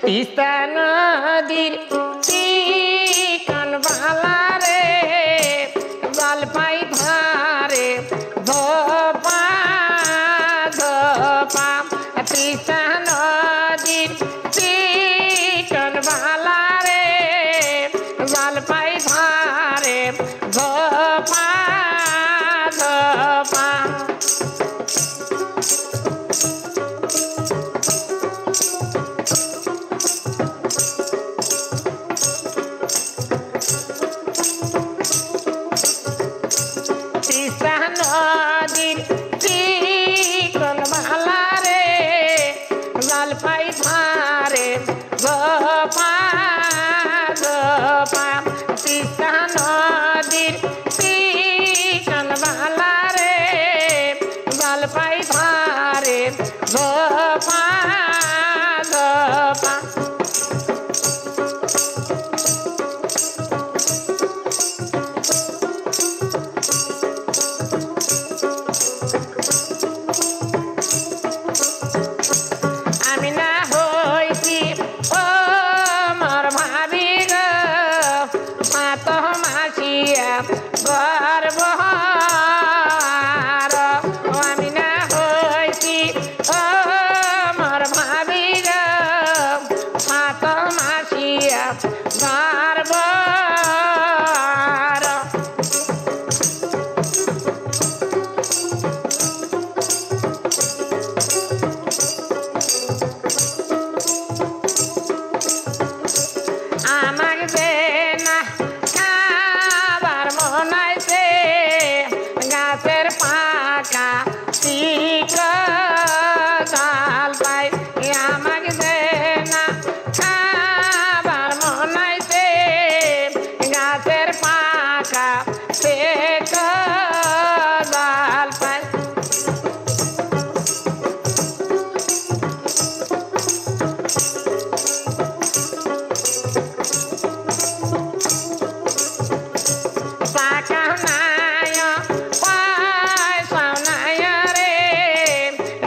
তিস্তা নদীর চিকন বালা রে জলপাই ধারে ধোপা ধোপা তিস্তা নদীর চিকন বালা রে জলপাই ধারে ধোপা ধোপা তিস্তা নদীর চিকন বালা রে জলপাই ধারে ধোপা ধোপা তিস্তা নদীর চিকন বালা রে জলপাই ধারে ধোপা ধোপা আমি না হইছি ও মোর ভাবি গো সাত মাসিয়া গর্ভহার আমি না হইছি ও মোর ভাবি গো সাত মাসিয়া গর্ভহার আমার দেনা খাবার মনাইছে গাছের পাকা শিকড় জাল পাই আমাকে দেনা খাবার মনাইছে গাছের পাকা শিকড় জাল পাই টাকা নাই পয়সা নাই রে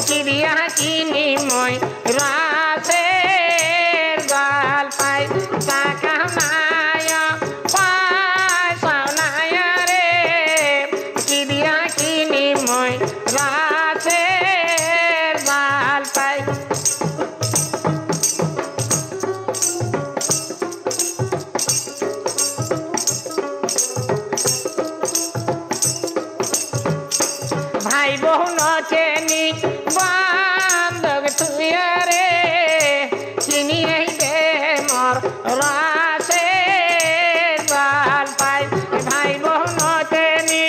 চিড়িয়া কিনি মই রাতের জাল পাই টাকা নাই পয়সা নাই রে চিড়িয়া কিনি মই রাতের জাল পাই ভাই বোন চেনি বান্ধব তুই রে চিনি দে মোর রাসে জাল পাই ভাই বোন চেনি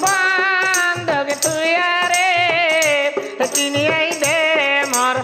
বান্ধব তুই রে চিনি দে মোর